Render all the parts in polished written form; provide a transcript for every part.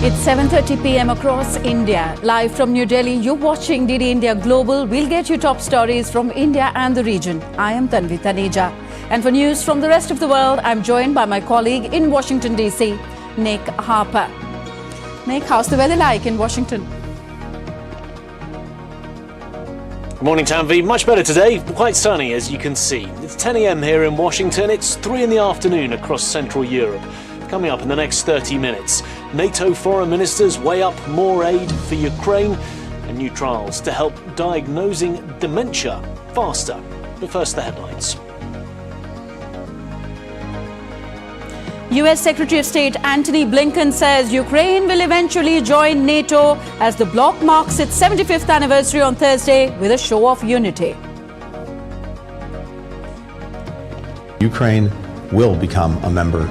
It's 7:30 p.m. across India. Live from New Delhi, you're watching DD India Global. We'll get you top stories from India and the region. I am Tanvi Taneja. And for news from the rest of the world, I'm joined by my colleague in Washington, D.C., Nick Harper. Nick, how's the weather like in Washington? Good morning, Tanvi. Much better today. Quite sunny, as you can see. It's 10 a.m. here in Washington. It's 3 in the afternoon across Central Europe. Coming up in the next 30 minutes, NATO foreign ministers weigh up more aid for Ukraine and new trials to help diagnosing dementia faster. But first, the headlines. US Secretary of State Antony Blinken says Ukraine will eventually join NATO as the bloc marks its 75th anniversary on Thursday with a show of unity. Ukraine will become a member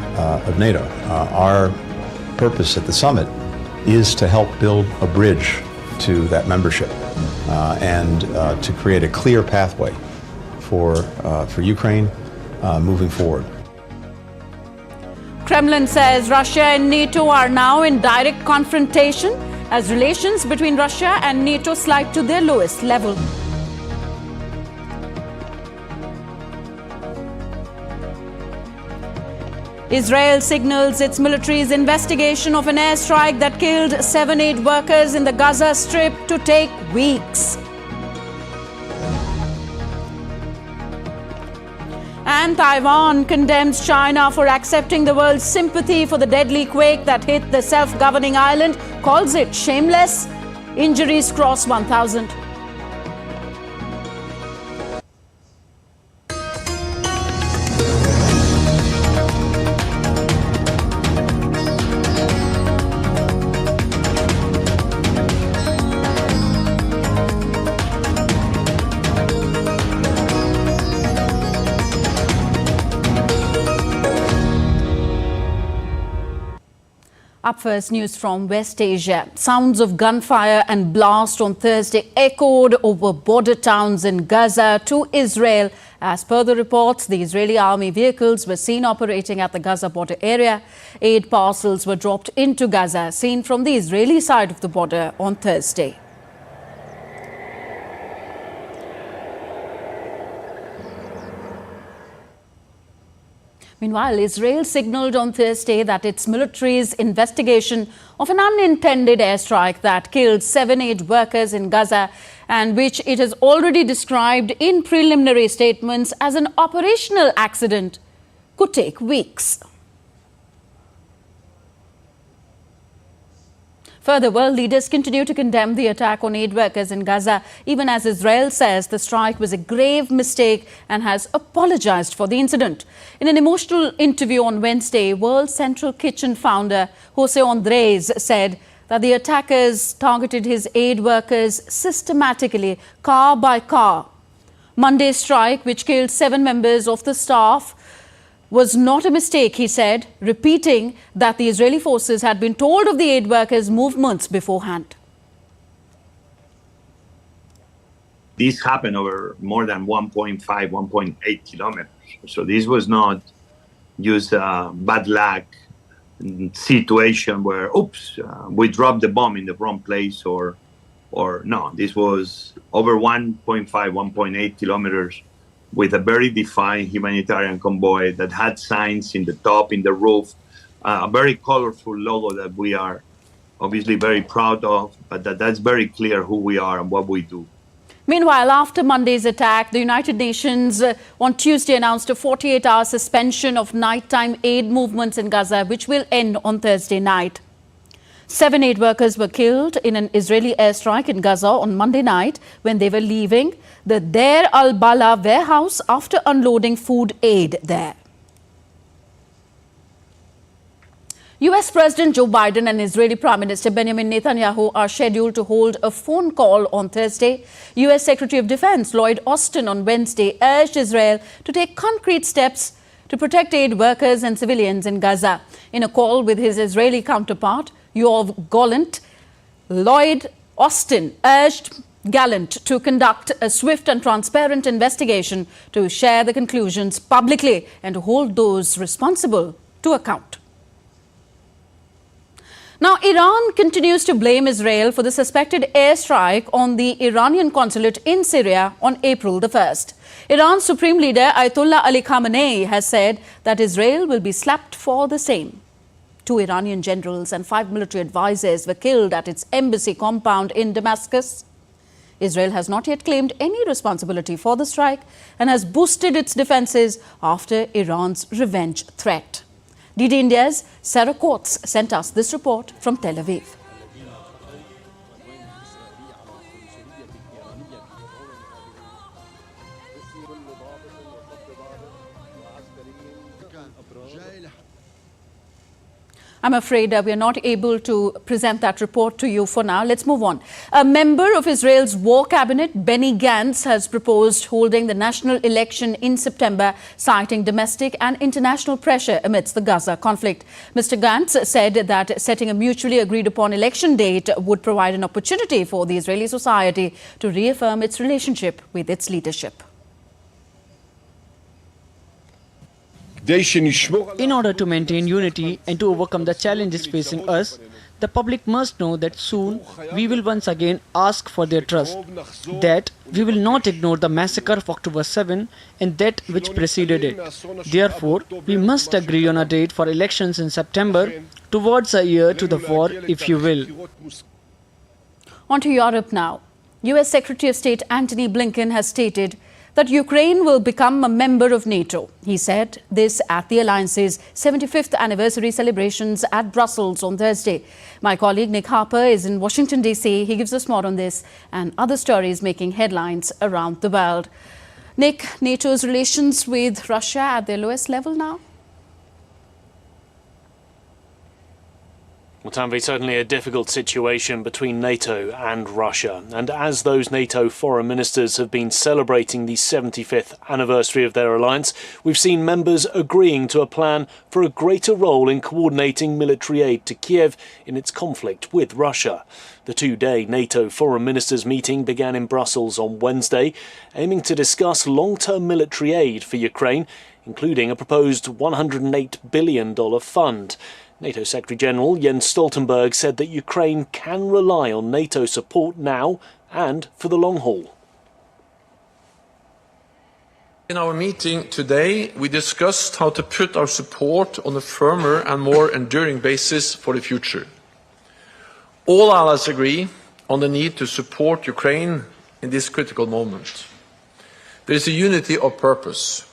of NATO. Our purpose at the summit is to help build a bridge to that membership and to create a clear pathway for Ukraine moving forward. Kremlin says Russia and NATO are now in direct confrontation as relations between Russia and NATO slide to their lowest level. Israel signals its military's investigation of an airstrike that killed 7 aid workers in the Gaza Strip to take weeks. And Taiwan condemns China for accepting the world's sympathy for the deadly quake that hit the self-governing island, calls it shameless. Injuries cross 1,000. Up first, news from West Asia. Sounds of gunfire and blast on Thursday echoed over border towns in Gaza to Israel. As per the reports, the Israeli army vehicles were seen operating at the Gaza border area. Aid parcels were dropped into Gaza, seen from the Israeli side of the border on Thursday. Meanwhile, Israel signaled on Thursday that its military's investigation of an unintended airstrike that killed 7 aid workers in Gaza and which it has already described in preliminary statements as an operational accident could take weeks. Further, world leaders continue to condemn the attack on aid workers in Gaza, even as Israel says the strike was a grave mistake and has apologized for the incident. In an emotional interview on Wednesday, World Central Kitchen founder Jose Andres said that the attackers targeted his aid workers systematically, car by car. Monday's strike, which killed 7 members of the staff, was not a mistake, he said, repeating that the Israeli forces had been told of the aid workers' movements beforehand. This happened over more than 1.5, 1.8 kilometers. So this was not just a bad luck situation where, we dropped the bomb in the wrong place or no, this was over 1.5, 1.8 kilometers with a very defined humanitarian convoy that had signs in the top, in the roof, a very colorful logo that we are obviously very proud of, but that's very clear who we are and what we do. Meanwhile, after Monday's attack, the United Nations on Tuesday announced a 48-hour suspension of nighttime aid movements in Gaza, which will end on Thursday night. 7 aid workers were killed in an Israeli airstrike in Gaza on Monday night when they were leaving the Deir al-Bala warehouse after unloading food aid there. US President Joe Biden and Israeli Prime Minister Benjamin Netanyahu are scheduled to hold a phone call on Thursday. US Secretary of Defense Lloyd Austin on Wednesday urged Israel to take concrete steps to protect aid workers and civilians in Gaza. In a call with his Israeli counterpart, Yoav Gallant, Lloyd Austin urged Gallant to conduct a swift and transparent investigation to share the conclusions publicly and to hold those responsible to account. Now, Iran continues to blame Israel for the suspected airstrike on the Iranian consulate in Syria on April the 1st. Iran's supreme leader Ayatollah Ali Khamenei has said that Israel will be slapped for the same. 2 Iranian generals and 5 military advisors were killed at its embassy compound in Damascus. Israel has not yet claimed any responsibility for the strike and has boosted its defences after Iran's revenge threat. DD India's Sarah Coates sent us this report from Tel Aviv. I'm afraid we are not able to present that report to you for now. Let's move on. A member of Israel's war cabinet, Benny Gantz, has proposed holding the national election in September, citing domestic and international pressure amidst the Gaza conflict. Mr. Gantz said that setting a mutually agreed upon election date would provide an opportunity for the Israeli society to reaffirm its relationship with its leadership. In order to maintain unity and to overcome the challenges facing us, the public must know that soon we will once again ask for their trust, that we will not ignore the massacre of October 7 and that which preceded it. Therefore, we must agree on a date for elections in September, towards a year to the war, if you will. On to Europe now. US Secretary of State Antony Blinken has stated that Ukraine will become a member of NATO. He said this at the alliance's 75th anniversary celebrations at Brussels on Thursday. My colleague Nick Harper is in Washington, D.C. He gives us more on this and other stories making headlines around the world. Nick, NATO's relations with Russia at their lowest level now? Well, Tanvi, certainly a difficult situation between NATO and Russia. And as those NATO foreign ministers have been celebrating the 75th anniversary of their alliance, we've seen members agreeing to a plan for a greater role in coordinating military aid to Kiev in its conflict with Russia. The 2-day NATO foreign ministers meeting began in Brussels on Wednesday, aiming to discuss long-term military aid for Ukraine, including a proposed $108 billion fund. NATO Secretary-General Jens Stoltenberg said that Ukraine can rely on NATO support now and for the long haul. In our meeting today, we discussed how to put our support on a firmer and more enduring basis for the future. All allies agree on the need to support Ukraine in this critical moment. There is a unity of purpose.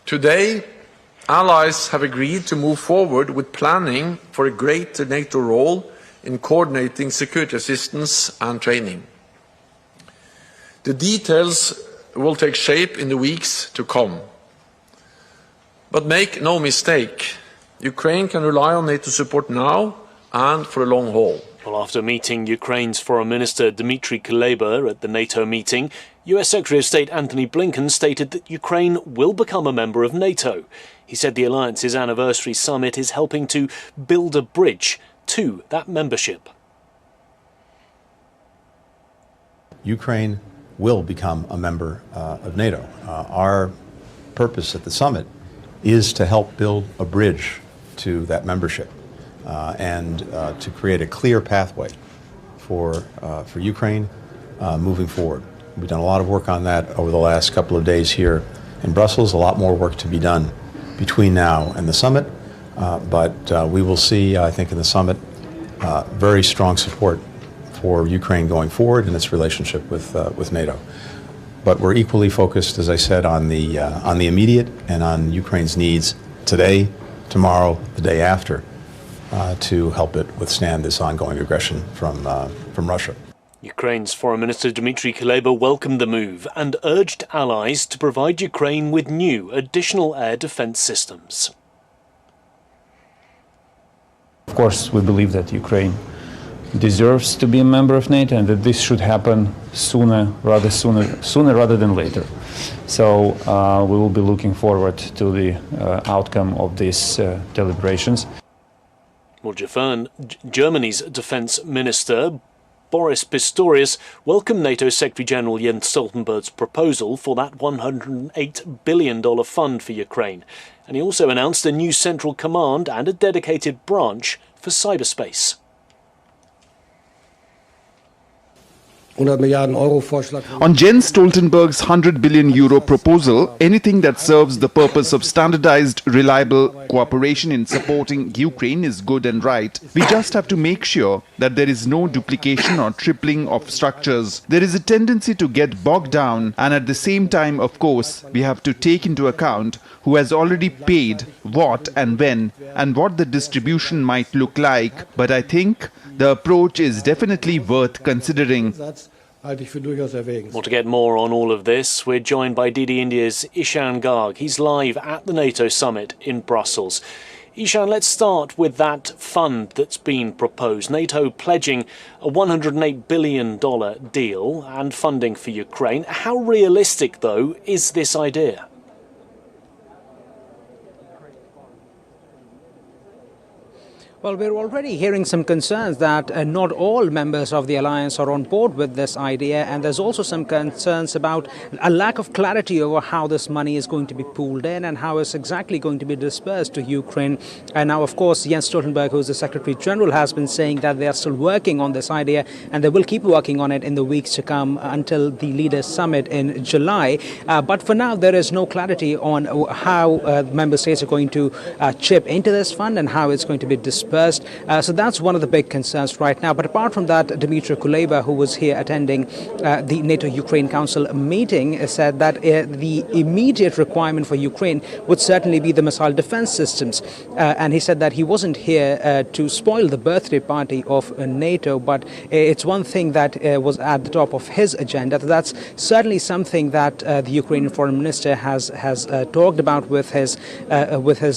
Today, allies have agreed to move forward with planning for a greater NATO role in coordinating security assistance and training. The details will take shape in the weeks to come. But make no mistake, Ukraine can rely on NATO support now and for the long haul. Well, after meeting Ukraine's Foreign Minister Dmitry Kuleba at the NATO meeting, US Secretary of State Antony Blinken stated that Ukraine will become a member of NATO. He said the alliance's anniversary summit is helping to build a bridge to that membership. Ukraine will become a member of NATO. Our purpose at the summit is to help build a bridge to that membership and to create a clear pathway for Ukraine moving forward. We've done a lot of work on that over the last couple of days here in Brussels, a lot more work to be done between now and the summit, but we will see, I think, in the summit, very strong support for Ukraine going forward in its relationship with NATO. But we're equally focused, as I said, on the immediate and on Ukraine's needs today, tomorrow, the day after, to help it withstand this ongoing aggression from Russia. Ukraine's Foreign Minister Dmitry Kuleba welcomed the move and urged allies to provide Ukraine with new additional air defense systems. Of course, we believe that Ukraine deserves to be a member of NATO and that this should happen sooner rather than later. So we will be looking forward to the outcome of these deliberations. Well, Germany's defense minister Boris Pistorius welcomed NATO Secretary-General Jens Stoltenberg's proposal for that $108 billion fund for Ukraine. And he also announced a new central command and a dedicated branch for cyberspace. On Jens Stoltenberg's €100 billion proposal, anything that serves the purpose of standardized, reliable cooperation in supporting Ukraine is good and right. We just have to make sure that there is no duplication or tripling of structures. There is a tendency to get bogged down, and at the same time, of course, we have to take into account who has already paid what and when, and what the distribution might look like. But I think the approach is definitely worth considering. Well, to get more on all of this, we're joined by DD India's Ishan Garg. He's live at the NATO summit in Brussels. Ishan, let's start with that fund that's been proposed. NATO pledging a $108 billion deal and funding for Ukraine. How realistic, though, is this idea? Well, we're already hearing some concerns that not all members of the alliance are on board with this idea, and there's also some concerns about a lack of clarity over how this money is going to be pooled in and how it's exactly going to be dispersed to Ukraine. And now, of course, Jens Stoltenberg, who's the Secretary General, has been saying that they are still working on this idea and they will keep working on it in the weeks to come until the Leaders Summit in July. But for now, there is no clarity on how member states are going to chip into this fund and how it's going to be dispersed. So that's one of the big concerns right now. But apart from that, Dmitry Kuleba, who was here attending the NATO-Ukraine Council meeting, said that the immediate requirement for Ukraine would certainly be the missile defense systems. And he said that he wasn't here to spoil the birthday party of NATO, but it's one thing that was at the top of his agenda. That's certainly something that the Ukrainian foreign minister has talked about with his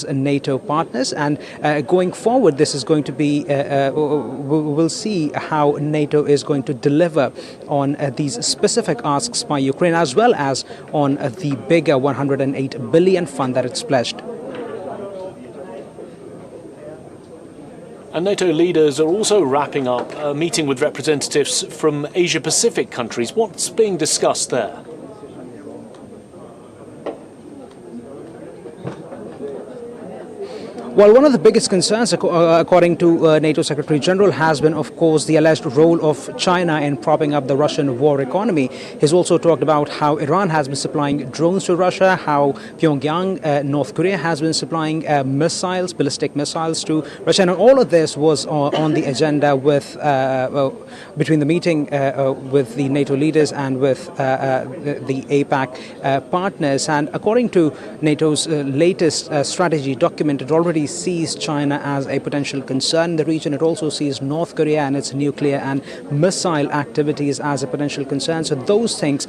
NATO partners. And going forward, this is going to be, we'll see how NATO is going to deliver on these specific asks by Ukraine, as well as on the bigger $108 billion fund that it's pledged. And NATO leaders are also wrapping up a meeting with representatives from Asia-Pacific countries. What's being discussed there? Well, one of the biggest concerns, according to NATO Secretary General, has been, of course, the alleged role of China in propping up the Russian war economy. He's also talked about how Iran has been supplying drones to Russia, how Pyongyang, North Korea, has been supplying missiles, ballistic missiles to Russia. And all of this was on the agenda with between the meeting with the NATO leaders and with the APAC partners. And according to NATO's latest strategy document, it already sees China as a potential concern in the region. It also sees North Korea and its nuclear and missile activities as a potential concern. So those things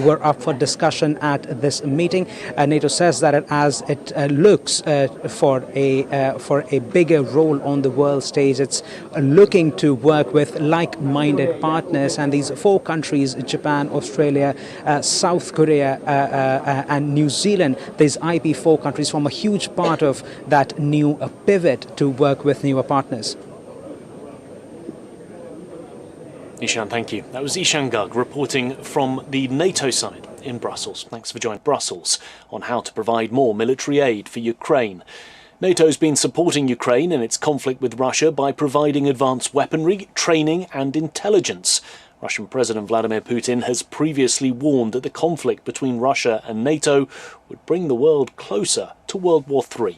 were up for discussion at this meeting. NATO says that as it looks for a bigger role on the world stage, it's looking to work with like-minded partners, and these four countries, Japan, Australia, South Korea and New Zealand, these IP4 countries form a huge part of that new pivot to work with newer partners. Ishan, thank you. That was Ishan Garg reporting from the NATO side in Brussels. Thanks for joining Brussels on how to provide more military aid for Ukraine. NATO's been supporting Ukraine in its conflict with Russia by providing advanced weaponry, training and intelligence. Russian President Vladimir Putin has previously warned that the conflict between Russia and NATO would bring the world closer to World War III.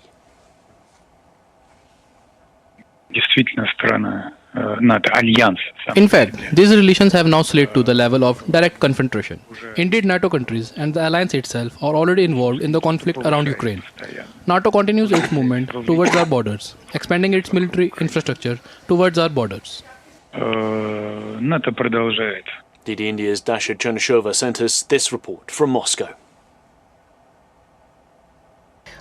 In fact, these relations have now slid to the level of direct confrontation. Indeed, NATO countries and the alliance itself are already involved in the conflict around Ukraine. NATO continues its movement towards our borders, expanding its military infrastructure towards our borders. DD India's Dasha Chernyshova sent us this report from Moscow.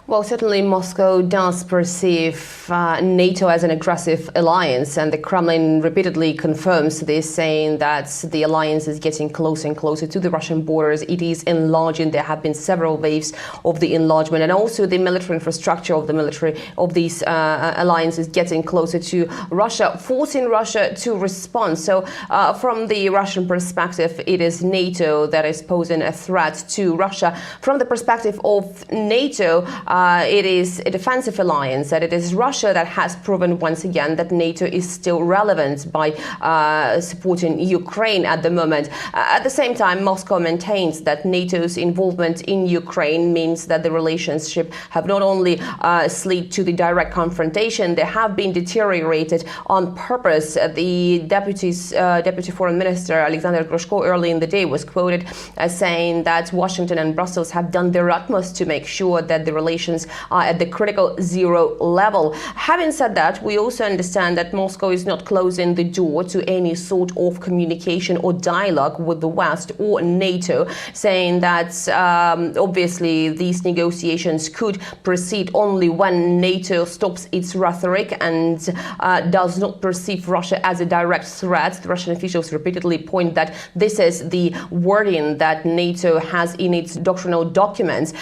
Well, certainly Moscow does perceive NATO as an aggressive alliance, and the Kremlin repeatedly confirms this, saying that the alliance is getting closer and closer to the Russian borders. It is enlarging. There have been several waves of the enlargement, and also the military infrastructure of these alliance is getting closer to Russia, forcing Russia to respond. So from the Russian perspective, it is NATO that is posing a threat to Russia. From the perspective of NATO, it is a defensive alliance, that it is Russia that has proven once again that NATO is still relevant by supporting Ukraine at the moment. At the same time, Moscow maintains that NATO's involvement in Ukraine means that the relationship have not only slid to the direct confrontation, they have been deteriorated on purpose. The Deputy Foreign Minister Alexander Grushko early in the day was quoted as saying that Washington and Brussels have done their utmost to make sure that the relations are at the critical zero level. Having said that, we also understand that Moscow is not closing the door to any sort of communication or dialogue with the West or NATO, saying that obviously these negotiations could proceed only when NATO stops its rhetoric and does not perceive Russia as a direct threat. The Russian officials repeatedly point that this is the wording that NATO has in its doctrinal documents.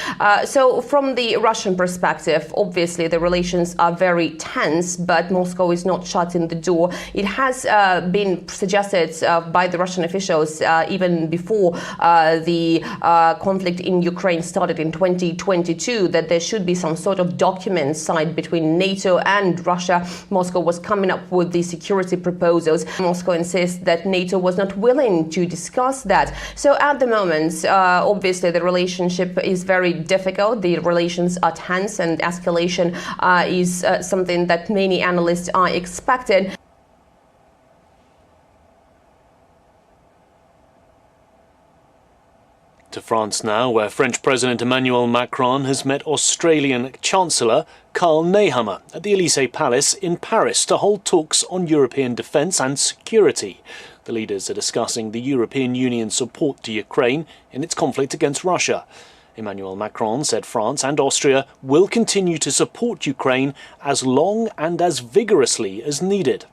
So from the Russian perspective, obviously the relations are very tense, but Moscow is not shutting the door. It has been suggested by the Russian officials even before the conflict in Ukraine started in 2022 that there should be some sort of document signed between NATO and Russia. Moscow was coming up with the security proposals. Moscow insists that NATO was not willing to discuss that. So at the moment, obviously the relationship is very difficult. The relations are tense and escalation is something that many analysts are expecting. To France now, where French President Emmanuel Macron has met Australian Chancellor Karl Nehammer at the Élysée Palace in Paris to hold talks on European defence and security. The leaders are discussing the European Union's support to Ukraine in its conflict against Russia. Emmanuel Macron said France and Austria will continue to support Ukraine as long and as vigorously as needed.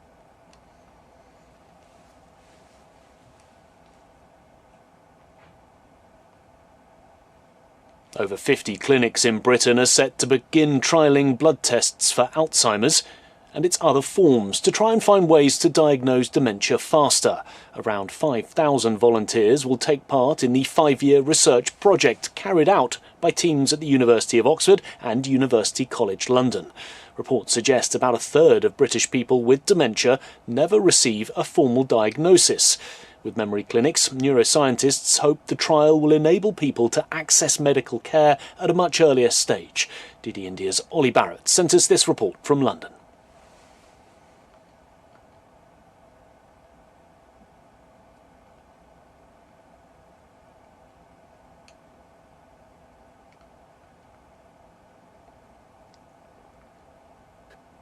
Over 50 clinics in Britain are set to begin trialling blood tests for Alzheimer's and its other forms to try and find ways to diagnose dementia faster. Around 5,000 volunteers will take part in the 5-year research project carried out by teams at the University of Oxford and University College London. Reports suggest about a third of British people with dementia never receive a formal diagnosis. With memory clinics, neuroscientists hope the trial will enable people to access medical care at a much earlier stage. DD India's Ollie Barrett sent us this report from London.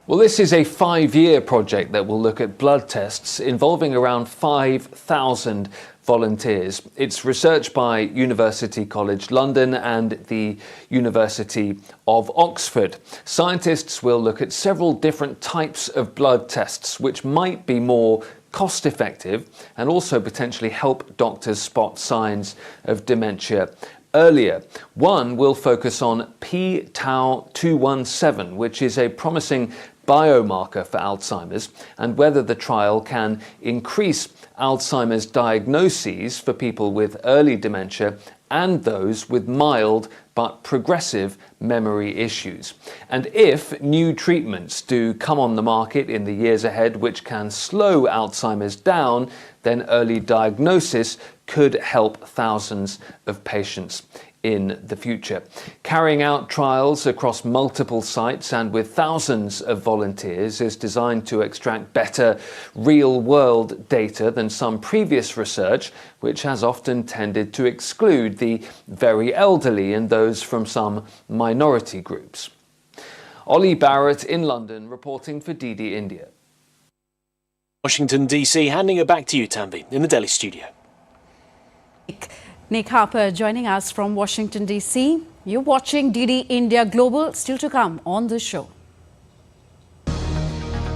Well, this is a 5-year project that will look at blood tests involving around 5,000 volunteers. It's research by University College London and the University of Oxford. Scientists will look at several different types of blood tests which might be more cost-effective and also potentially help doctors spot signs of dementia earlier. One will focus on p-tau217, which is a promising biomarker for Alzheimer's, and whether the trial can increase Alzheimer's diagnoses for people with early dementia and those with mild but progressive memory issues. And if new treatments do come on the market in the years ahead which can slow Alzheimer's down, then early diagnosis could help thousands of patients in the future. Carrying out trials across multiple sites and with thousands of volunteers is designed to extract better real-world data than some previous research, which has often tended to exclude the very elderly and those from some minority groups. Ollie Barrett in London reporting for DD India. Washington DC, handing it back to you, Tanvi, in the Delhi studio. Nick Harper joining us from Washington, D.C. You're watching DD India Global, still to come on the show.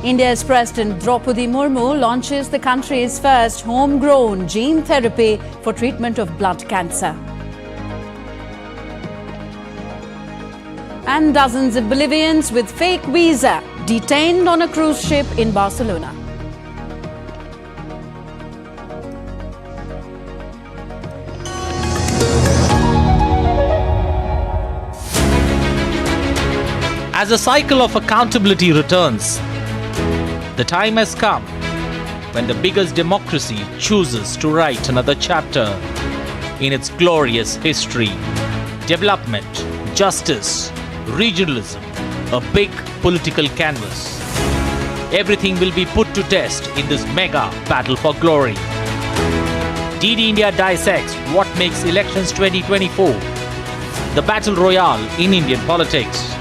India's President Draupadi Murmu launches the country's first homegrown gene therapy for treatment of blood cancer. And dozens of Bolivians with fake visa detained on a cruise ship in Barcelona. as the cycle of accountability returns. The time has come when the biggest democracy chooses to write another chapter in its glorious history. Development, justice, regionalism, a big political canvas. Everything will be put to test in this mega battle for glory. DD India dissects what makes elections 2024 the battle royale in Indian politics.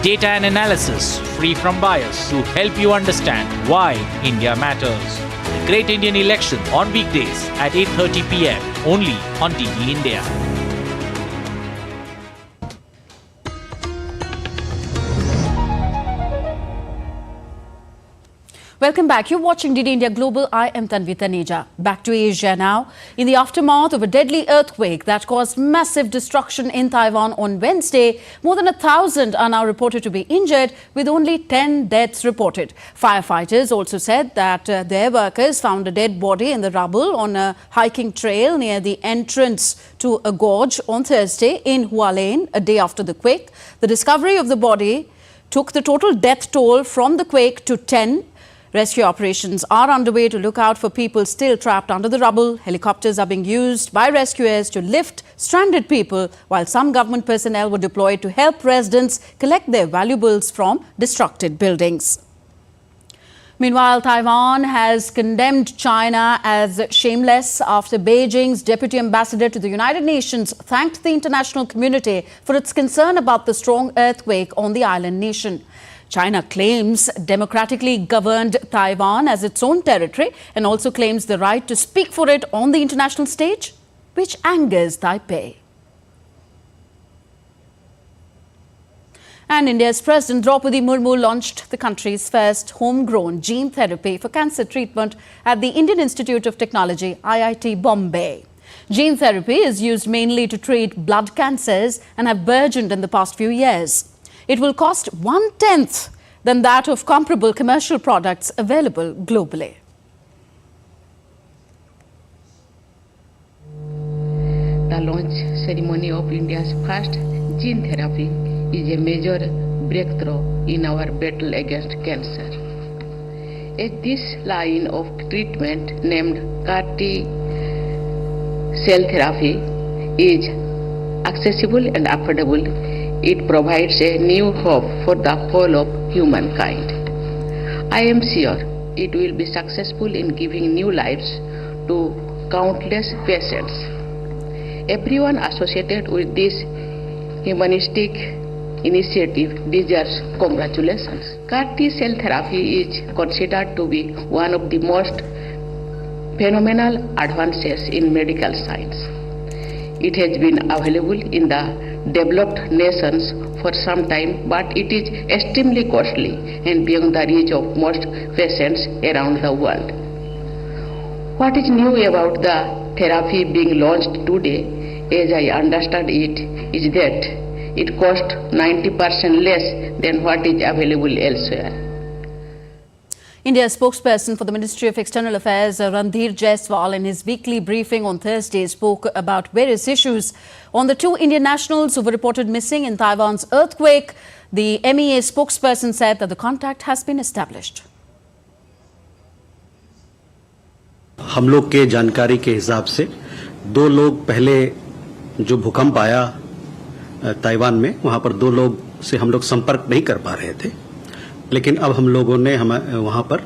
Data and analysis free from bias to help you understand why India matters. Great Indian Election on weekdays at 8:30 p.m. only on DD India. Welcome back. You're watching DD India Global. I am Tanvi Taneja. Back to Asia now. In the aftermath of a deadly earthquake that caused massive destruction in Taiwan on Wednesday, more than 1,000 are now reported to be injured, with only 10 deaths reported. Firefighters also said that their workers found a dead body in the rubble on a hiking trail near the entrance to a gorge on Thursday in Hualien, a day after the quake. The discovery of the body took the total death toll from the quake to 10. Rescue operations are underway to look out for people still trapped under the rubble. Helicopters are being used by rescuers to lift stranded people, while some government personnel were deployed to help residents collect their valuables from destructed buildings. Meanwhile, Taiwan has condemned China as shameless after Beijing's deputy ambassador to the United Nations thanked the international community for its concern about the strong earthquake on the island nation. China claims democratically governed Taiwan as its own territory and also claims the right to speak for it on the international stage, which angers Taipei. And India's President Draupadi Murmu launched the country's first homegrown gene therapy for cancer treatment at the Indian Institute of Technology, IIT Bombay. Gene therapy is used mainly to treat blood cancers and have burgeoned in the past few years. It will cost 1/10 than that of comparable commercial products available globally. The launch ceremony of India's first gene therapy is a major breakthrough in our battle against cancer. As this line of treatment, named CAR-T cell therapy, is accessible and affordable, it provides a new hope for the whole of humankind. I am sure it will be successful in giving new lives to countless patients. Everyone associated with this humanistic initiative deserves congratulations. CAR-T cell therapy is considered to be one of the most phenomenal advances in medical science. It has been available in the developed nations for some time, but it is extremely costly and beyond the reach of most patients around the world. What is new about the therapy being launched today, as I understand it, is that it costs 90% less than what is available elsewhere. India's spokesperson for the Ministry of External Affairs, Randhir Jaiswal, in his weekly briefing on Thursday spoke about various issues. On the 2 Indian nationals who were reported missing in Taiwan's earthquake, the MEA spokesperson said that the contact has been established. हम लोग के जानकारी के हिसाब से 2 लोग पहले जो भूकंप आया ताइवान में, वहां पर 2 लोग से हम लोग संपर्क नहीं कर पा रहे थे, लेकिन अब हम लोगों ने वहां पर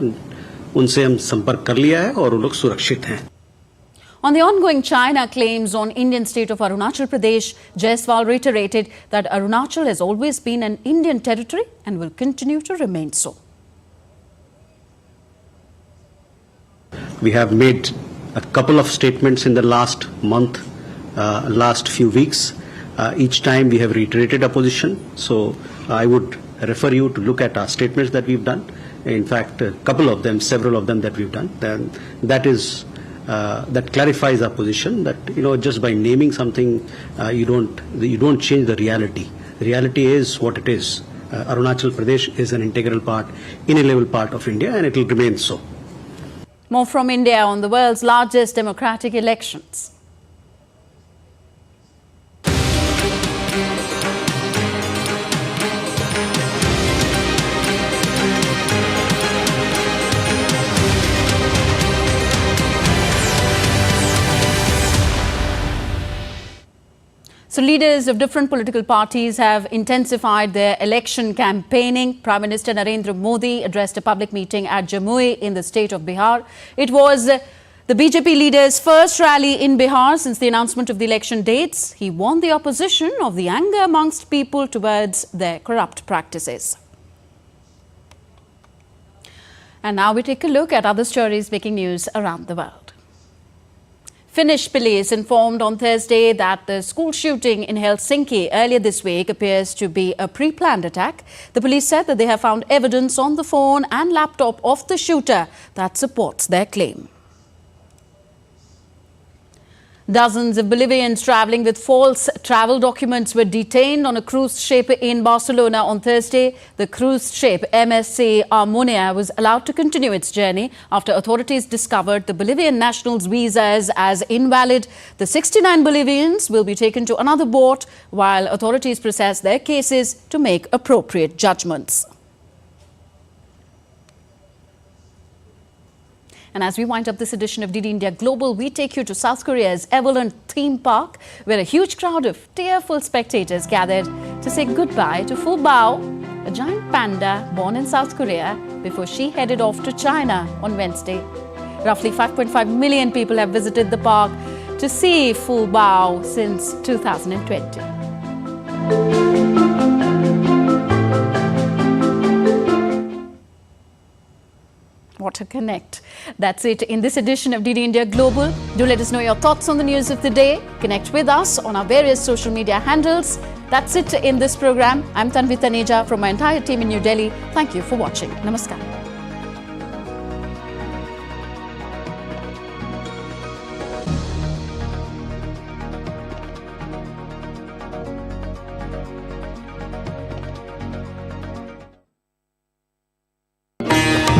उनसे हम संपर्क कर लिया है और वो लोग सुरक्षित हैं. On the ongoing China claims on Indian state of Arunachal Pradesh, Jaiswal reiterated that Arunachal has always been an Indian territory and will continue to remain so. We have made a couple of statements in the last month, last few weeks. Each time we have reiterated our position. So I would refer you to look at our statements that we've done. In fact, a couple of them, several of them that we've done. Then that is that clarifies our position. That just by naming something, you don't change the reality. The reality is what it is. Arunachal Pradesh is an integral part, inalienable part of India, and it will remain so. More from India on the world's largest democratic elections. So leaders of different political parties have intensified their election campaigning. Prime Minister Narendra Modi addressed a public meeting at Jamui in the state of Bihar. It was the BJP leader's first rally in Bihar since the announcement of the election dates. He warned the opposition of the anger amongst people towards their corrupt practices. And now we take a look at other stories making news around the world. Finnish police informed on Thursday that the school shooting in Helsinki earlier this week appears to be a pre-planned attack. The police said that they have found evidence on the phone and laptop of the shooter that supports their claim. Dozens of Bolivians travelling with false travel documents were detained on a cruise ship in Barcelona on Thursday. The cruise ship MSC Armonia was allowed to continue its journey after authorities discovered the Bolivian nationals' visas as invalid. The 69 Bolivians will be taken to another boat while authorities process their cases to make appropriate judgments. And as we wind up this edition of DD India Global, we take you to South Korea's Everland theme park, where a huge crowd of tearful spectators gathered to say goodbye to Fu Bao, a giant panda born in South Korea, before she headed off to China on Wednesday. Roughly 5.5 million people have visited the park to see Fu Bao since 2020. What a connect. That's it in this edition of DD India Global. Do let us know your thoughts on the news of the day. Connect with us on our various social media handles. That's it in this program. I'm Tanvi Taneja from my entire team in New Delhi. Thank you for watching. Namaskar.